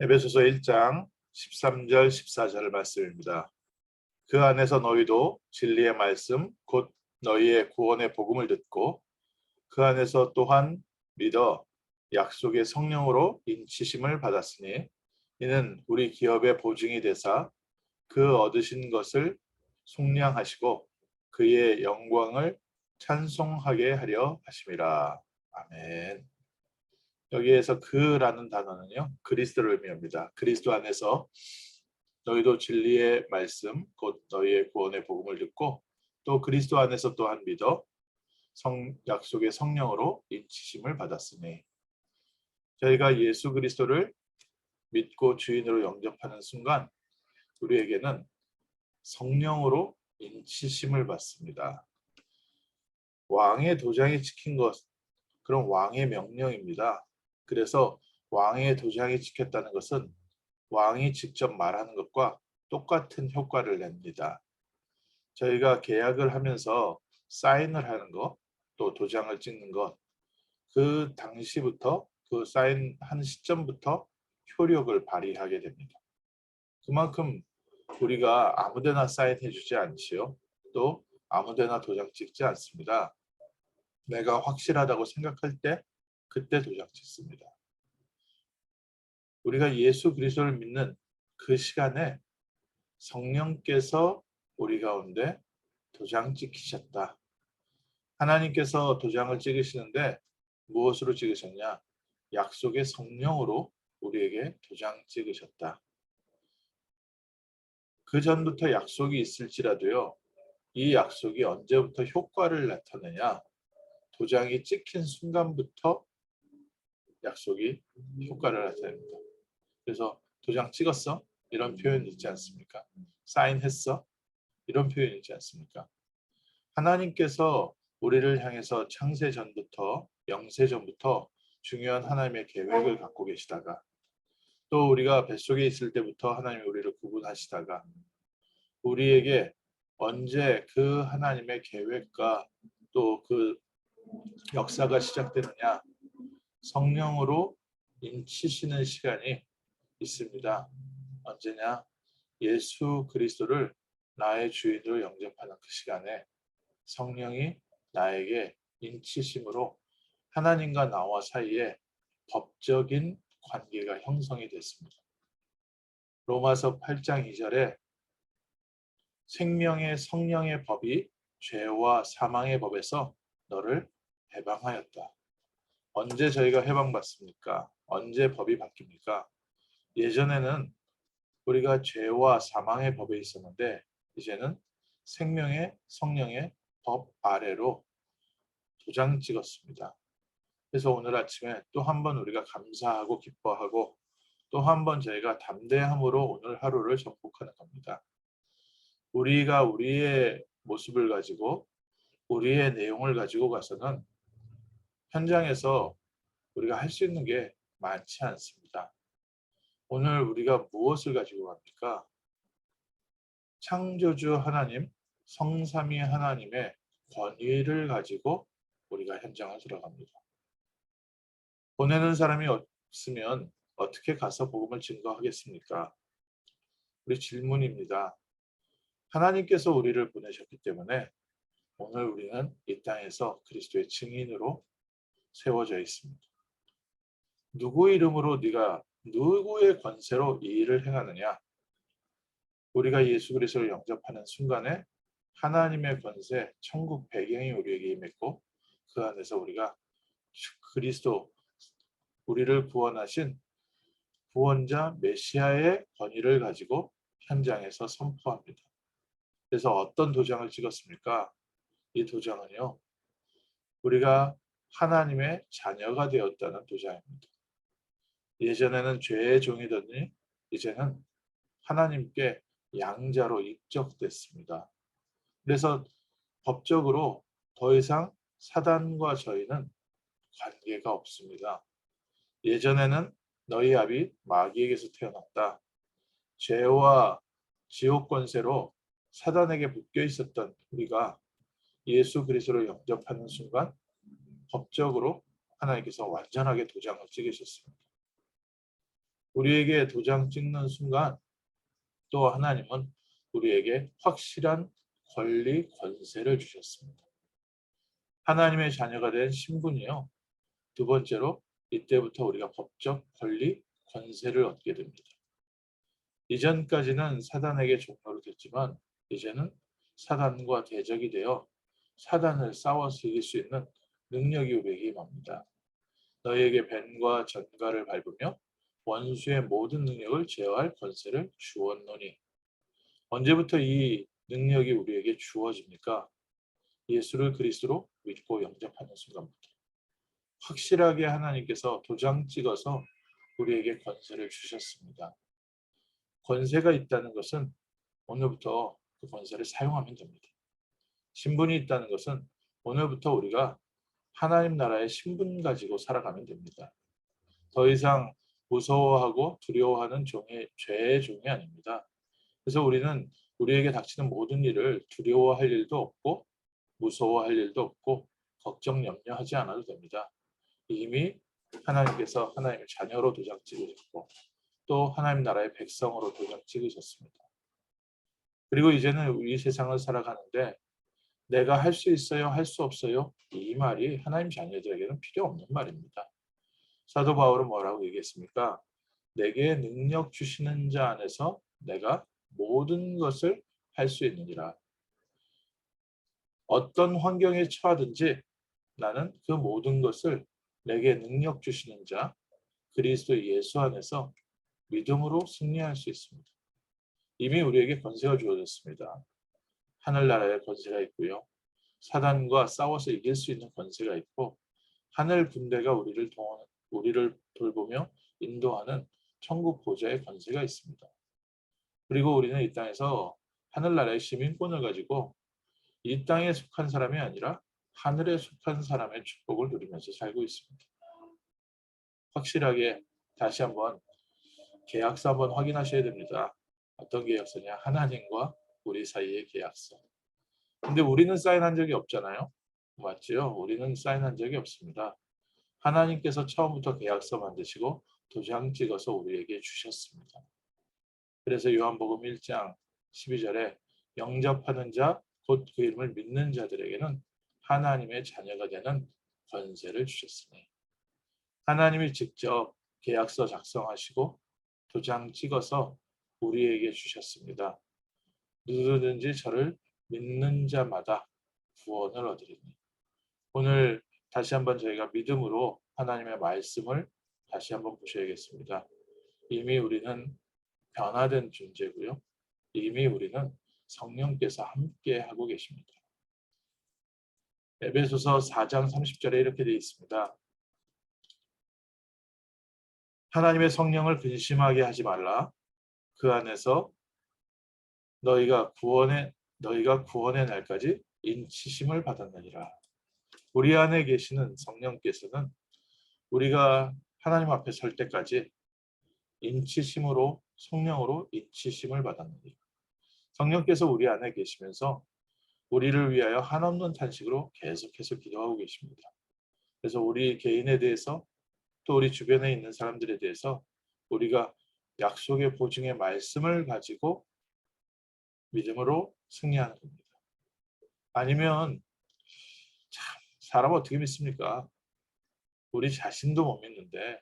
에베소서 1장 13절 14절 말씀입니다. 그 안에서 너희도 진리의 말씀 곧 너희의 구원의 복음을 듣고 그 안에서 또한 믿어 약속의 성령으로 인치심을 받았으니 이는 우리 기업의 보증이 되사 그 얻으신 것을 속량하시고 그의 영광을 찬송하게 하려 하심이라. 아멘. 여기에서 그라는 단어는요, 그리스도를 의미합니다. 그리스도 안에서 너희도 진리의 말씀 곧 너희의 구원의 복음을 듣고 또 그리스도 안에서 또한 믿어 약속의 성령으로 인치심을 받았으니, 저희가 예수 그리스도를 믿고 주인으로 영접하는 순간 우리에게는 성령으로 인치심을 받습니다. 왕의 도장이 찍힌 것, 그런 왕의 명령입니다. 그래서 왕의 도장이 찍혔다는 것은 왕이 직접 말하는 것과 똑같은 효과를 냅니다. 저희가 계약을 하면서 사인을 하는 것, 또 도장을 찍는 것, 그 당시부터 그 사인한 시점부터 효력을 발휘하게 됩니다. 그만큼 우리가 아무데나 사인해 주지 않지요. 또 아무데나 도장 찍지 않습니다. 내가 확실하다고 생각할 때 그때 도장 찍습니다. 우리가 예수 그리스도를 믿는 그 시간에 성령께서 우리 가운데 도장 찍히셨다. 하나님께서 도장을 찍으시는데 무엇으로 찍으셨냐? 약속의 성령으로 우리에게 도장 찍으셨다. 그 전부터 약속이 있을지라도요, 이 약속이 언제부터 효과를 나타내냐? 도장이 찍힌 순간부터 약속이 효과를 나타냅니다. 그래서 도장 찍었어? 이런 표현이 있지 않습니까? 사인했어? 이런 표현이 있지 않습니까? 하나님께서 우리를 향해서 창세 전부터 영세 전부터 중요한 하나님의 계획을 갖고 계시다가, 또 우리가 뱃속에 있을 때부터 하나님이 우리를 구분하시다가 우리에게 언제 그 하나님의 계획과 또 그 역사가 시작되느냐? 성령으로 인치시는 시간이 있습니다. 언제냐? 예수 그리스도를 나의 주인으로 영접하는 그 시간에 성령이 나에게 인치심으로 하나님과 나와 사이에 법적인 관계가 형성이 됐습니다. 로마서 8장 2절에 생명의 성령의 법이 죄와 사망의 법에서 너를 해방하였다. 언제 저희가 해방받습니까? 언제 법이 바뀝니까? 예전에는 우리가 죄와 사망의 법에 있었는데 이제는 생명의 성령의 법 아래로 도장 찍었습니다. 그래서 오늘 아침에 또 한 번 우리가 감사하고 기뻐하고 또 한 번 저희가 담대함으로 오늘 하루를 정복하는 겁니다. 우리가 우리의 모습을 가지고 우리의 내용을 가지고 가서는 현장에서 우리가 할 수 있는 게 많지 않습니다. 오늘 우리가 무엇을 가지고 갑니까? 창조주 하나님, 성삼위 하나님의 권위를 가지고 우리가 현장을 들어갑니다. 보내는 사람이 없으면 어떻게 가서 복음을 증거하겠습니까? 우리 질문입니다. 하나님께서 우리를 보내셨기 때문에 오늘 우리는 이 땅에서 그리스도의 증인으로 세워져 있습니다. 누구 이름으로 네가 누구의 권세로 이 일을 행하느냐? 우리가 예수 그리스도를 영접하는 순간에 하나님의 권세, 천국 배경이 우리에게 임했고 그 안에서 우리가 그리스도, 우리를 구원하신 구원자 메시아의 권위를 가지고 현장에서 선포합니다. 그래서 어떤 도장을 찍었습니까? 이 도장은요, 우리가 하나님의 자녀가 되었다는 도장입니다. 예전에는 죄의 종이더니 이제는 하나님께 양자로 입적됐습니다. 그래서 법적으로 더 이상 사단과 저희는 관계가 없습니다. 예전에는 너희 아비 마귀에게서 태어났다. 죄와 지옥 권세로 사단에게 묶여 있었던 우리가 예수 그리스도를 영접하는 순간 법적으로 하나님께서 완전하게 도장을 찍으셨습니다. 우리에게 도장 찍는 순간 또 하나님은 우리에게 확실한 권리, 권세를 주셨습니다. 하나님의 자녀가 된 신분이요. 두 번째로 이때부터 우리가 법적 권리, 권세를 얻게 됩니다. 이전까지는 사단에게 종로를 됐지만 이제는 사단과 대적이 되어 사단을 싸워서 이길 수 있는 능력이 우리에게 임합니다. 너희에게 뱀과 전갈을 밟으며 원수의 모든 능력을 제어할 권세를 주었노니. 언제부터 이 능력이 우리에게 주어집니까? 예수를 그리스도로 믿고 영접하는 순간부터. 확실하게 하나님께서 도장 찍어서 우리에게 권세를 주셨습니다. 권세가 있다는 것은 오늘부터 그 권세를 사용하면 됩니다. 신분이 있다는 것은 오늘부터 우리가 하나님 나라의 신분 가지고 살아가면 됩니다. 더 이상 무서워하고 두려워하는 죄의 종이 아닙니다. 그래서 우리는 우리에게 닥치는 모든 일을 두려워할 일도 없고 무서워할 일도 없고 걱정 염려하지 않아도 됩니다. 이미 하나님께서 하나님의 자녀로 도장 찍으셨고 또 하나님 나라의 백성으로 도장 찍으셨습니다. 그리고 이제는 이 세상을 살아가는데 내가 할 수 있어요? 할 수 없어요? 이 말이 하나님 자녀들에게는 필요 없는 말입니다. 사도 바울은 뭐라고 얘기했습니까? 내게 능력 주시는 자 안에서 내가 모든 것을 할 수 있느니라. 어떤 환경에 처하든지 나는 그 모든 것을 내게 능력 주시는 자 그리스도 예수 안에서 믿음으로 승리할 수 있습니다. 이미 우리에게 권세가 주어졌습니다. 하늘나라의 권세가 있고요. 사단과 싸워서 이길 수 있는 권세가 있고 하늘 군대가 우리를 돌보며 인도하는 천국 보좌의 권세가 있습니다. 그리고 우리는 이 땅에서 하늘나라의 시민권을 가지고 이 땅에 속한 사람이 아니라 하늘에 속한 사람의 축복을 누리면서 살고 있습니다. 확실하게 다시 한번 계약서 한번 확인하셔야 됩니다. 어떤 계약서냐? 하나님과 우리 사이의 계약서. 근데 우리는 사인한 적이 없잖아요. 맞지요? 우리는 사인한 적이 없습니다. 하나님께서 처음부터 계약서 만드시고 도장 찍어서 우리에게 주셨습니다. 그래서 요한복음 1장 12절에 영접하는 자, 곧 그 이름을 믿는 자들에게는 하나님의 자녀가 되는 권세를 주셨으니. 하나님이 직접 계약서 작성하시고 도장 찍어서 우리에게 주셨습니다. 누구든지 저를 믿는 자마다 구원을 얻으리니. 오늘 다시 한번 저희가 믿음으로 하나님의 말씀을 다시 한번 보셔야겠습니다. 이미 우리는 변화된 존재고요. 이미 우리는 성령께서 함께 하고 계십니다. 에베소서 4장 30절에 이렇게 되어 있습니다. 하나님의 성령을 근심하게 하지 말라. 그 안에서 너희가 구원의 날까지 인치심을 받았느니라. 우리 안에 계시는 성령께서는 우리가 하나님 앞에 설 때까지 인치심으로 성령으로 인치심을 받았느니라. 성령께서 우리 안에 계시면서 우리를 위하여 한없는 탄식으로 계속해서 기도하고 계십니다. 그래서 우리 개인에 대해서 또 우리 주변에 있는 사람들에 대해서 우리가 약속의 보증의 말씀을 가지고 믿음으로 승리하는 겁니다. 아니면 참 사람을 어떻게 믿습니까? 우리 자신도 못 믿는데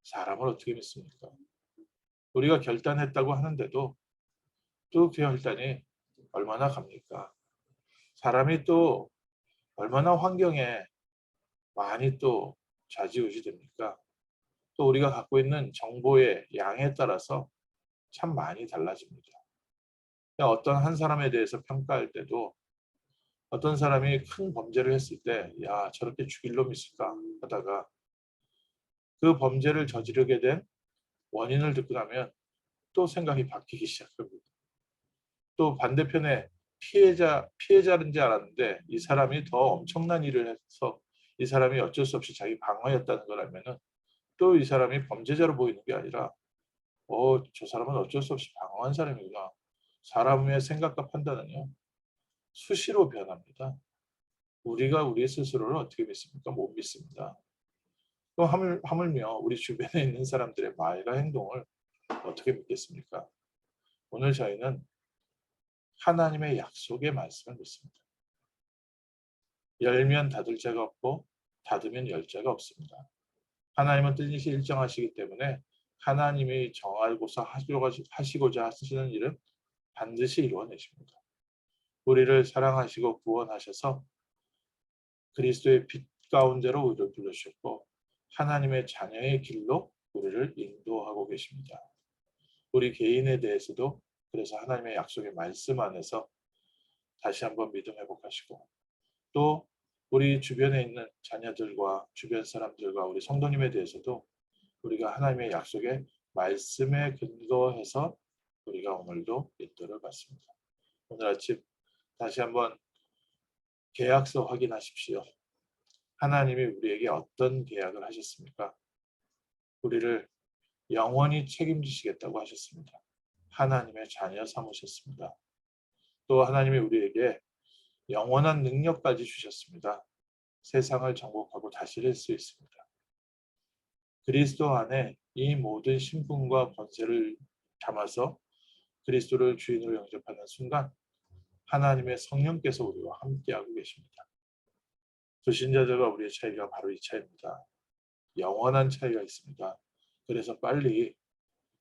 사람을 어떻게 믿습니까? 우리가 결단했다고 하는데도 또 그 결단이 얼마나 갑니까? 사람이 또 얼마나 환경에 많이 또 좌지우지 됩니까? 또 우리가 갖고 있는 정보의 양에 따라서 참 많이 달라집니다. 그러니까 어떤 한 사람에 대해서 평가할 때도 어떤 사람이 큰 범죄를 했을 때, 야, 저렇게 죽일 놈 있을까 하다가 그 범죄를 저지르게 된 원인을 듣고 나면 또 생각이 바뀌기 시작합니다. 또 반대편에 피해자인지 알았는데 이 사람이 더 엄청난 일을 해서 이 사람이 어쩔 수 없이 자기 방어였다는 걸 알면은 또 이 사람이 범죄자로 보이는 게 아니라 저 사람은 어쩔 수 없이 방어한 사람이구나. 사람의 생각과 판단은요. 수시로 변합니다. 우리가 우리 스스로를 어떻게 믿습니까? 못 믿습니다. 또 하물며 우리 주변에 있는 사람들의 말과 행동을 어떻게 믿겠습니까? 오늘 저희는 하나님의 약속의 말씀을 믿습니다. 열면 닫을 자가 없고 닫으면 열 자가 없습니다. 하나님은 뜻이 일정하시기 때문에 하나님이 정하고서 하시고자 하시는 일은 반드시 이루어내십니다. 우리를 사랑하시고 구원하셔서 그리스도의 빛 가운데로 우리를 불러주셨고 하나님의 자녀의 길로 우리를 인도하고 계십니다. 우리 개인에 대해서도 그래서 하나님의 약속의 말씀 안에서 다시 한번 믿음 회복하시고 또 우리 주변에 있는 자녀들과 주변 사람들과 우리 성도님에 대해서도 우리가 하나님의 약속의 말씀에 근거해서 우리가 오늘도 인도를 받습니다. 오늘 아침 다시 한번 계약서 확인하십시오. 하나님이 우리에게 어떤 계약을 하셨습니까? 우리를 영원히 책임지시겠다고 하셨습니다. 하나님의 자녀 삼으셨습니다. 또 하나님이 우리에게 영원한 능력까지 주셨습니다. 세상을 정복하고 다스릴 수 있습니다. 그리스도 안에 이 모든 신분과 권세를 담아서 그리스도를 주인으로 영접하는 순간 하나님의 성령께서 우리와 함께하고 계십니다. 불신자들과 우리의 차이가 바로 이 차이입니다. 영원한 차이가 있습니다. 그래서 빨리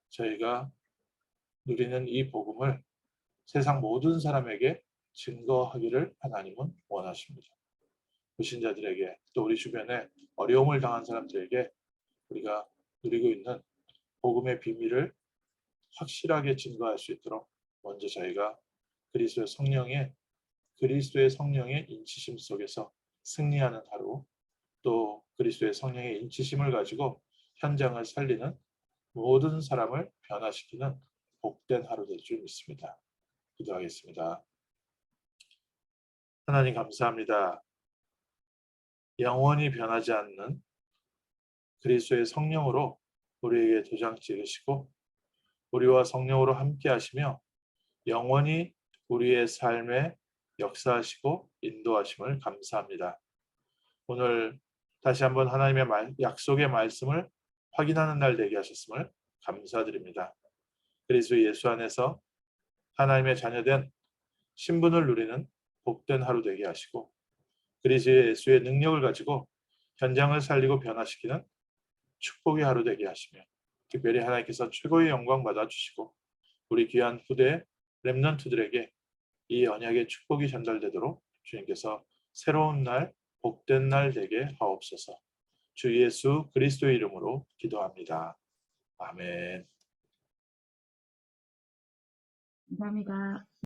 저희가 누리는 이 복음을 세상 모든 사람에게 증거하기를 하나님은 원하십니다. 불신자들에게 또 우리 주변에 어려움을 당한 사람들에게 우리가 누리고 있는 복음의 비밀을 확실하게 증거할 수 있도록 먼저 저희가 그리스도의 성령의 인치심 속에서 승리하는 하루, 또 그리스도의 성령의 인치심을 가지고 현장을 살리는 모든 사람을 변화시키는 복된 하루 될 줄 믿습니다. 기도하겠습니다. 하나님 감사합니다. 영원히 변하지 않는 그리스도의 성령으로 우리에게 도장 찍으시고 우리와 성령으로 함께 하시며 영원히 우리의 삶에 역사하시고 인도하심을 감사합니다. 오늘 다시 한번 하나님의 약속의 말씀을 확인하는 날 되게 하셨음을 감사드립니다. 그리스도 예수 안에서 하나님의 자녀된 신분을 누리는 복된 하루 되게 하시고 그리스도 예수의 능력을 가지고 현장을 살리고 변화시키는 축복의 하루 되게 하시며 특별히 하나님께서 최고의 영광 받아주시고 우리 귀한 후대 렘넌트들에게 이 언약의 축복이 전달되도록 주님께서 새로운 날 복된 날 되게 하옵소서. 주 예수 그리스도의 이름으로 기도합니다. 아멘. 감사합니다.